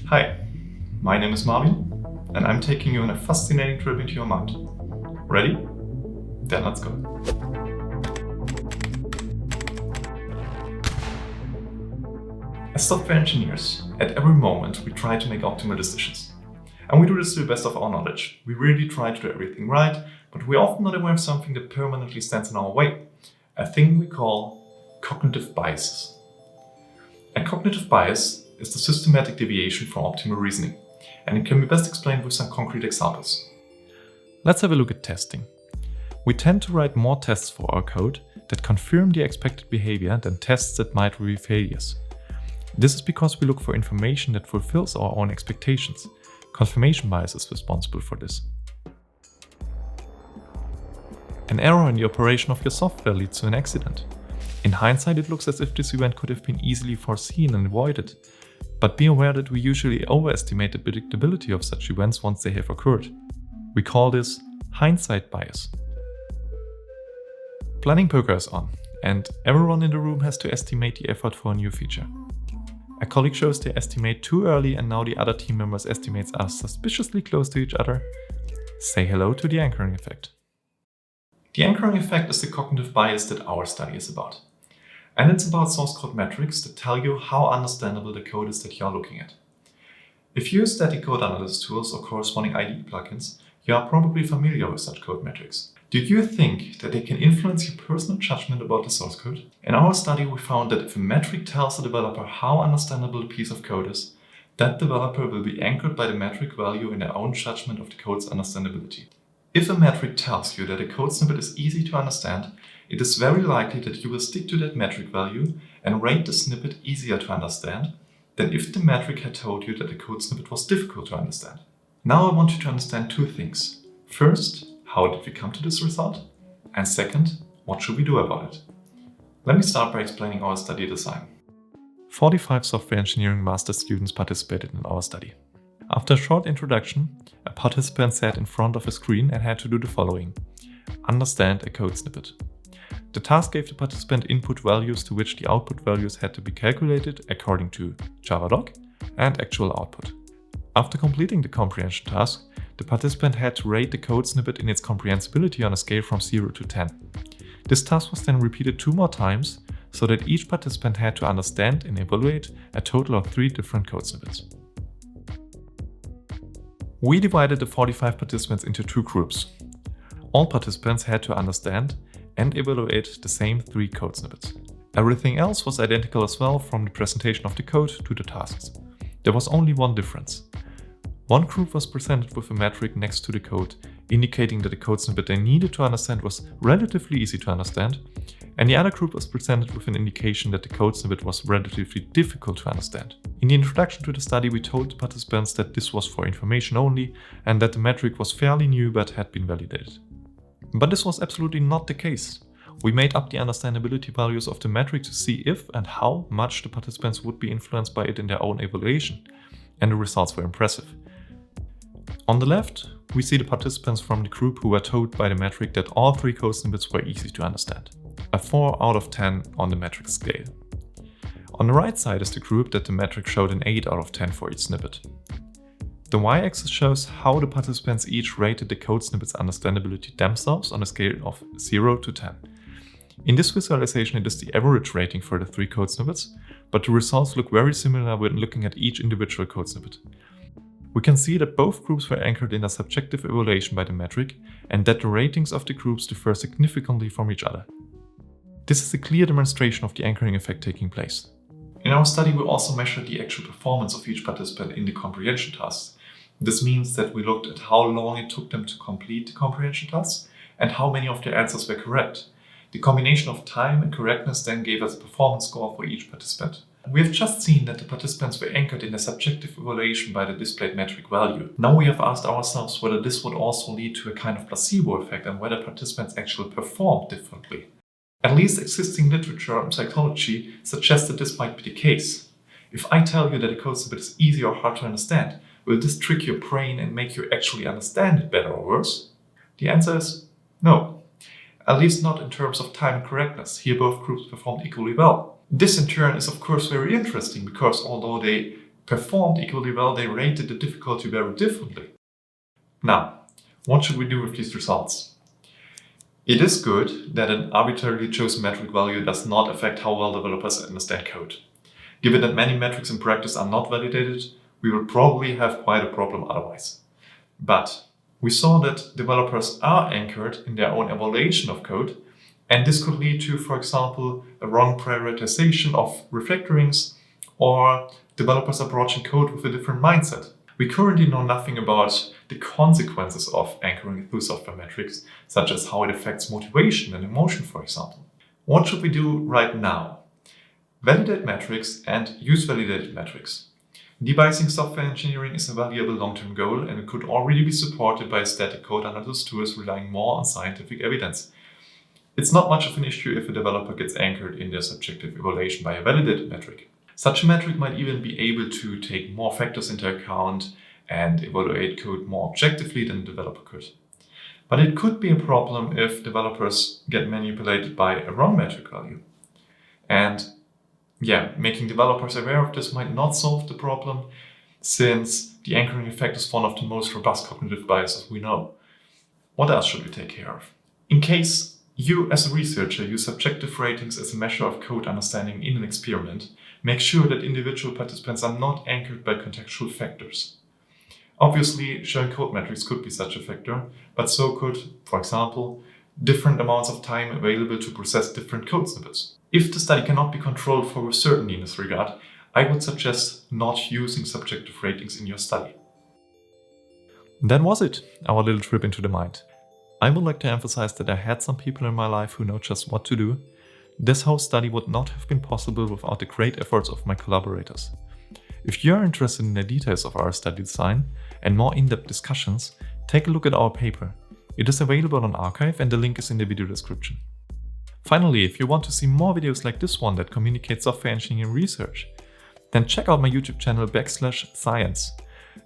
Hi, my name is Marvin, and I'm taking you on a fascinating trip into your mind. Ready? Then let's go. As software engineers, at every moment we try to make optimal decisions. And we do this to the best of our knowledge. We really try to do everything right, but we're often not aware of something that permanently stands in our way. A thing we call cognitive biases. A cognitive bias is the systematic deviation from optimal reasoning, and it can be best explained with some concrete examples. Let's have a look at testing. We tend to write more tests for our code that confirm the expected behavior than tests that might reveal failures. This is because we look for information that fulfills our own expectations. Confirmation bias is responsible for this. An error in the operation of your software leads to an accident. In hindsight, it looks as if this event could have been easily foreseen and avoided. But be aware that we usually overestimate the predictability of such events once they have occurred. We call this hindsight bias. Planning poker is on, and everyone in the room has to estimate the effort for a new feature. A colleague shows they estimate too early, and now the other team members' estimates are suspiciously close to each other. Say hello to the anchoring effect. The anchoring effect is the cognitive bias that our study is about. And it's about source code metrics that tell you how understandable the code is that you're looking at. If you use static code analysis tools or corresponding IDE plugins, you are probably familiar with such code metrics. Do you think that they can influence your personal judgment about the source code? In our study, we found that if a metric tells a developer how understandable a piece of code is, that developer will be anchored by the metric value in their own judgment of the code's understandability. If a metric tells you that a code snippet is easy to understand, it is very likely that you will stick to that metric value and rate the snippet easier to understand than if the metric had told you that the code snippet was difficult to understand. Now I want you to understand two things. First, how did we come to this result? And second, what should we do about it? Let me start by explaining our study design. 45 software engineering master students participated in our study. After a short introduction, a participant sat in front of a screen and had to do the following: understand a code snippet. The task gave the participant input values to which the output values had to be calculated according to Javadoc and actual output. After completing the comprehension task, the participant had to rate the code snippet in its comprehensibility on a scale from 0 to 10. This task was then repeated 2 more times, so that each participant had to understand and evaluate a total of 3 different code snippets. We divided the 45 participants into 2 groups. All participants had to understand and evaluate the same 3 code snippets. Everything else was identical as well, from the presentation of the code to the tasks. There was only one difference. One group was presented with a metric next to the code, indicating that the code snippet they needed to understand was relatively easy to understand, and the other group was presented with an indication that the code snippet was relatively difficult to understand. In the introduction to the study, we told the participants that this was for information only and that the metric was fairly new but had been validated. But this was absolutely not the case. We made up the understandability values of the metric to see if and how much the participants would be influenced by it in their own evaluation, and the results were impressive. On the left, we see the participants from the group who were told by the metric that all 3 code snippets were easy to understand, a 4 out of 10 on the metric scale. On the right side is the group that the metric showed an 8 out of 10 for each snippet. The y-axis shows how the participants each rated the code snippet's understandability themselves on a scale of 0 to 10. In this visualization, it is the average rating for the 3 code snippets, but the results look very similar when looking at each individual code snippet. We can see that both groups were anchored in a subjective evaluation by the metric, and that the ratings of the groups differ significantly from each other. This is a clear demonstration of the anchoring effect taking place. In our study, we also measured the actual performance of each participant in the comprehension tasks. This means that we looked at how long it took them to complete the comprehension tasks and how many of their answers were correct. The combination of time and correctness then gave us a performance score for each participant. We have just seen that the participants were anchored in a subjective evaluation by the displayed metric value. Now we have asked ourselves whether this would also lead to a kind of placebo effect and whether participants actually performed differently. At least existing literature in psychology suggests that this might be the case. If I tell you that a code snippet is easy or hard to understand, will this trick your brain and make you actually understand it better or worse? The answer is no. at least not in terms of time and correctness. Here both groups performed equally well. This in turn is of course very interesting because although they performed equally well, they rated the difficulty very differently. Now, what should we do with these results? It is good that an arbitrarily chosen metric value does not affect how well developers understand code. Given that many metrics in practice are not validated, we will probably have quite a problem otherwise. But we saw that developers are anchored in their own evaluation of code, and this could lead to, for example, a wrong prioritization of refactorings, or developers approaching code with a different mindset. We currently know nothing about the consequences of anchoring through software metrics, such as how it affects motivation and emotion, for example. What should we do right now? Validate metrics and use validated metrics. Debiasing software engineering is a valuable long-term goal, and it could already be supported by static code analysis tools relying more on scientific evidence. It's not much of an issue if a developer gets anchored in their subjective evaluation by a validated metric. Such a metric might even be able to take more factors into account and evaluate code more objectively than a developer could. But it could be a problem if developers get manipulated by a wrong metric value. And making developers aware of this might not solve the problem, since the anchoring effect is one of the most robust cognitive biases we know. What else should we take care of? In case you, as a researcher, use subjective ratings as a measure of code understanding in an experiment, make sure that individual participants are not anchored by contextual factors. Obviously, sharing code metrics could be such a factor, but so could, for example, different amounts of time available to process different code snippets. If the study cannot be controlled for certainty in this regard, I would suggest not using subjective ratings in your study. That was it, our little trip into the mind. I would like to emphasize that I had some people in my life who know just what to do. This whole study would not have been possible without the great efforts of my collaborators. If you are interested in the details of our study design and more in-depth discussions, take a look at our paper. It is available on arXiv and the link is in the video description. Finally, if you want to see more videos like this one that communicate software engineering research, then check out my YouTube channel /science.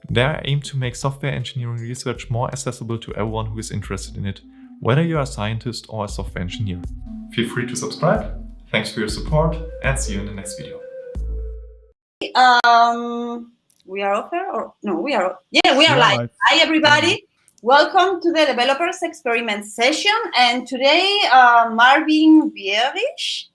There I aim to make software engineering research more accessible to everyone who is interested in it, whether you are a scientist or a software engineer. Feel free to subscribe. Thanks for your support and see you in the next video. We are off air or no? We are live. Hi everybody. Welcome to the developers experiment session. And today Marvin Bierich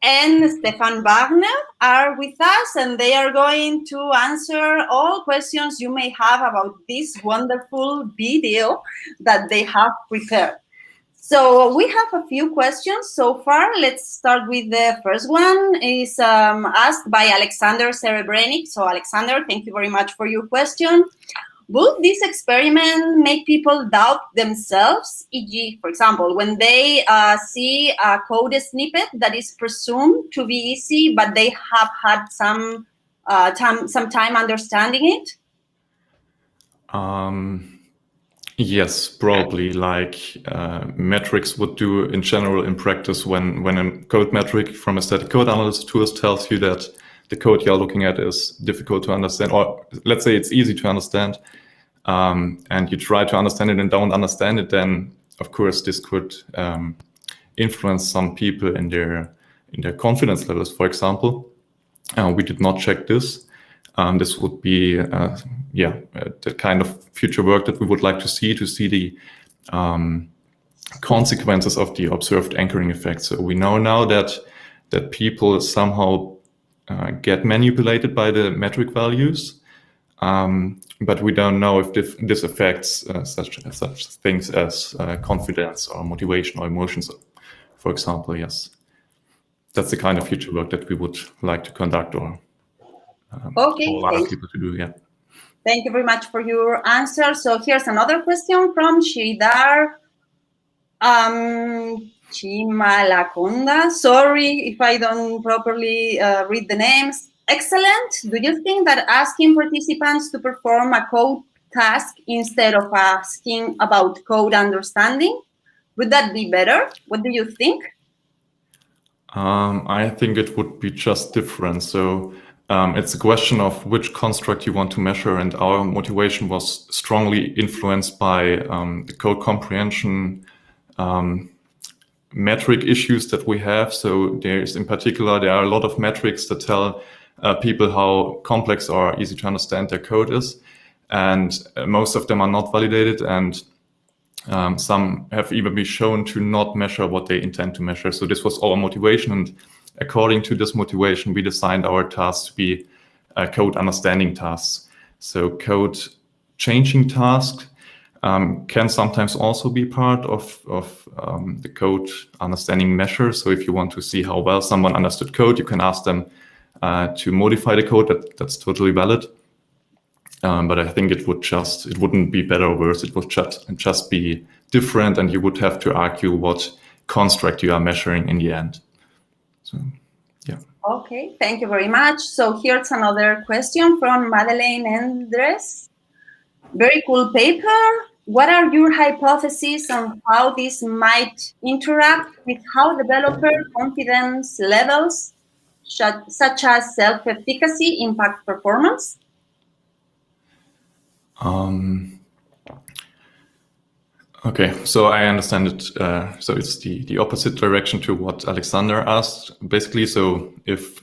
and Stefan Wagner are with us, and they are going to answer all questions you may have about this wonderful video that they have prepared. So we have a few questions so far. Let's start with the first one. Is asked by Alexander Serebrenik. So Alexander, thank you very much for your question. Would this experiment make people doubt themselves? E.g., for example, when they see a code snippet that is presumed to be easy, but they have had some time understanding it? Yes, probably. Like metrics would do in general in practice when a code metric from a static code analysis tool tells you that the code you're looking at is difficult to understand, or let's say it's easy to understand, and you try to understand it and don't understand it, then of course this could influence some people in their confidence levels, for example. We did not check this. This would be the kind of future work that we would like to see the consequences of the observed anchoring effect. So we know now that people somehow get manipulated by the metric values, but we don't know if this affects such things as confidence or motivation or emotions, for example. Yes, that's the kind of future work that we would like to conduct, or okay, a lot of people to do. Yeah. Thank you very much for your answer. So here's another question from Sridhar Chimalakonda. Sorry if I don't properly read the names. Excellent. Do you think that asking participants to perform a code task instead of asking about code understanding, would that be better? What do you think? I think it would be just different. So it's a question of which construct you want to measure, and our motivation was strongly influenced by the code comprehension metric issues that we have. So there are a lot of metrics that tell people how complex or easy to understand their code is. And most of them are not validated, and some have even been shown to not measure what they intend to measure. So this was our motivation, and according to this motivation, we designed our tasks to be code understanding tasks. So code changing tasks can sometimes also be part of the code understanding measure. So if you want to see how well someone understood code, you can ask them to modify the code. That's totally valid. But I think it wouldn't be better or worse. It would just be different, and you would have to argue what construct you are measuring in the end. So, yeah. Okay, thank you very much. So here's another question from Madeleine Andres. Very cool paper. What are your hypotheses on how this might interact with how developer confidence levels, such as self-efficacy, impact performance? Okay, so I understand it. So it's the opposite direction to what Alexander asked, basically. So if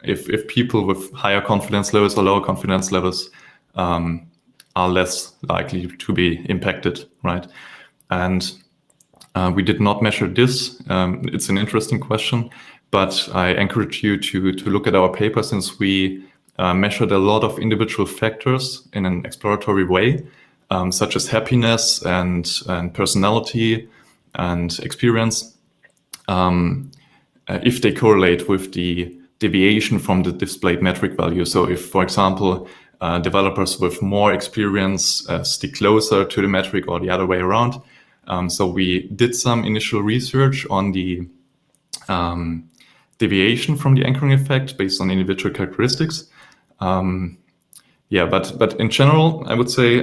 if people with higher confidence levels or lower confidence levels are less likely to be impacted, right? And we did not measure this. It's an interesting question, but I encourage you to look at our paper, since we measured a lot of individual factors in an exploratory way, such as happiness and personality and experience, if they correlate with the deviation from the displayed metric value. So if, for example, developers with more experience stick closer to the metric, or the other way around. So we did some initial research on the deviation from the anchoring effect based on individual characteristics. But in general, I would say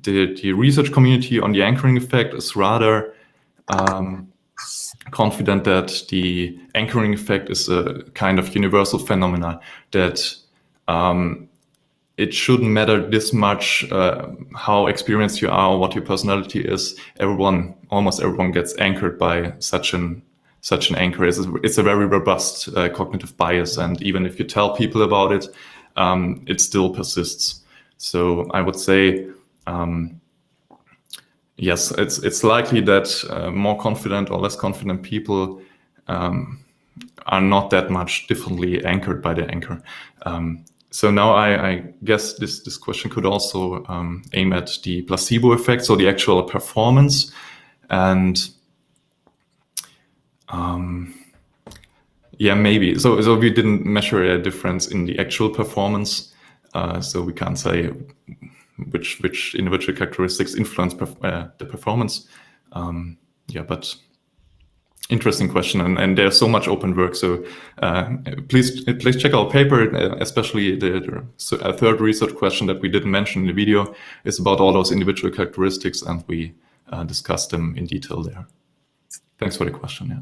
the research community on the anchoring effect is rather confident that the anchoring effect is a kind of universal phenomena, that it shouldn't matter this much how experienced you are or what your personality is. Almost everyone gets anchored by such an anchor. It's a very robust cognitive bias, and even if you tell people about it, it still persists. So I would say, yes, it's likely that more confident or less confident people are not that much differently anchored by the anchor. So now I guess this question could also aim at the placebo effect, so the actual performance. And yeah, maybe. So we didn't measure a difference in the actual performance, so we can't say which individual characteristics influence the performance. But interesting question, and there's so much open work. So please check our paper, especially the third research question that we didn't mention in the video is about all those individual characteristics, and we discussed them in detail there. Thanks for the question. Yeah.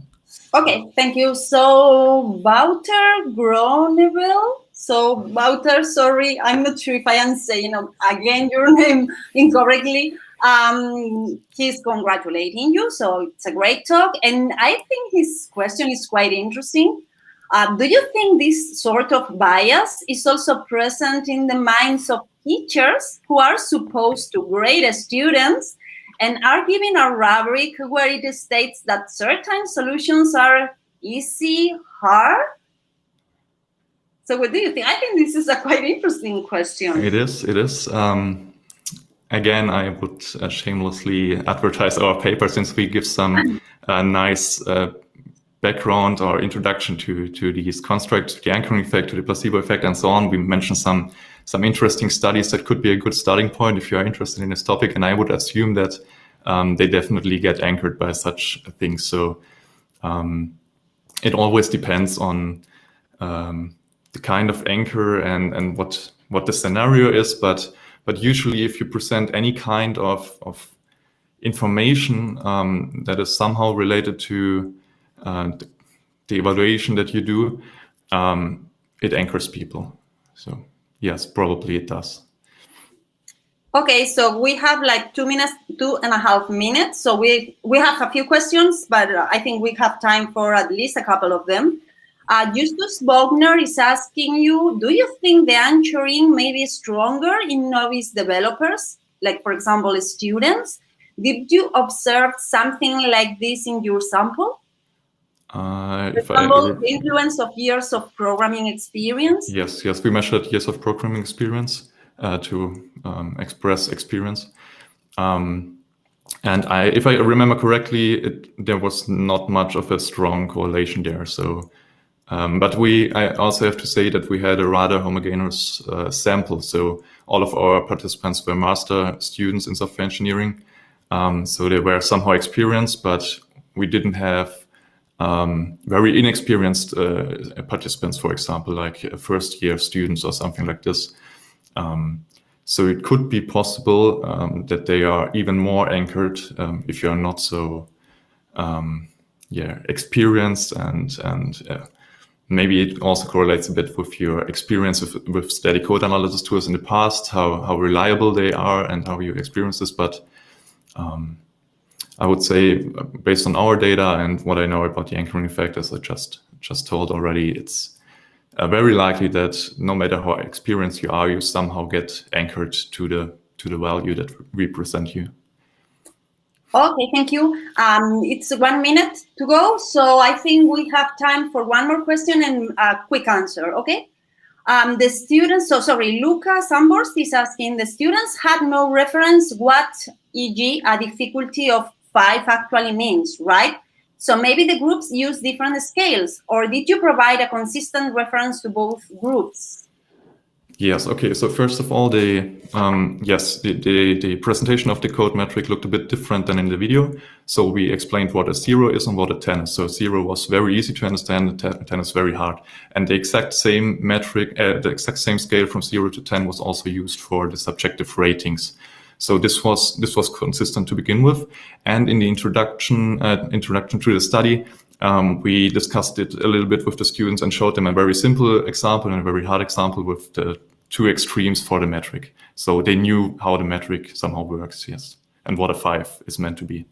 Okay, thank you. So Wouter Groeneveld. So Wouter, sorry, I'm not sure if I am saying again your name incorrectly. He's congratulating you, so it's a great talk. And I think his question is quite interesting. Do you think this sort of bias is also present in the minds of teachers who are supposed to grade students and are giving a rubric where it states that certain solutions are easy, hard? So what do you think? I think this is a quite interesting question. It is. Again, I would shamelessly advertise our paper, since we give some nice background or introduction to these constructs, the anchoring effect, to the placebo effect, and so on. We mentioned some interesting studies that could be a good starting point if you are interested in this topic. And I would assume that they definitely get anchored by such things. So it always depends on the kind of anchor and what the scenario is. But usually, if you present any kind of information that is somehow related to the evaluation that you do, it anchors people. So yes, probably it does. Okay, so we have like 2.5 minutes. So we have a few questions, but I think we have time for at least a couple of them. Justus Bogner is asking you, do you think the anchoring may be stronger in novice developers, like for example, students? Did you observe something like this in your sample? For example, the influence of years of programming experience? Yes, we measured years of programming experience to express experience. And if I remember correctly, there was not much of a strong correlation there. So, but I also have to say that we had a rather homogeneous sample. So all of our participants were master students in software engineering. So they were somehow experienced, but we didn't have very inexperienced participants, for example, like first year students or something like this. So it could be possible that they are even more anchored if you are not so experienced, and maybe it also correlates a bit with your experience with static code analysis tools in the past, how reliable they are and how you experience this. But I would say, based on our data and what I know about the anchoring effect, as I just told already, it's very likely that no matter how experienced you are, you somehow get anchored to the value that we present you. Okay, thank you. It's 1 minute to go, so I think we have time for one more question and a quick answer, okay? The students, Luca Sambors is asking, the students had no reference what, e.g., a difficulty of 5 actually means, right? So maybe the groups use different scales, or did you provide a consistent reference to both groups? Yes. Okay. So first of all, the presentation of the code metric looked a bit different than in the video. So we explained what a 0 is and what a 10 is. So 0 was very easy to understand. 10 is very hard. And the exact same metric, the exact same scale from 0 to 10 was also used for the subjective ratings. So this was consistent to begin with. And in the introduction to the study, we discussed it a little bit with the students and showed them a very simple example and a very hard example with the 2 extremes for the metric. So they knew how the metric somehow works, yes, and what a 5 is meant to be.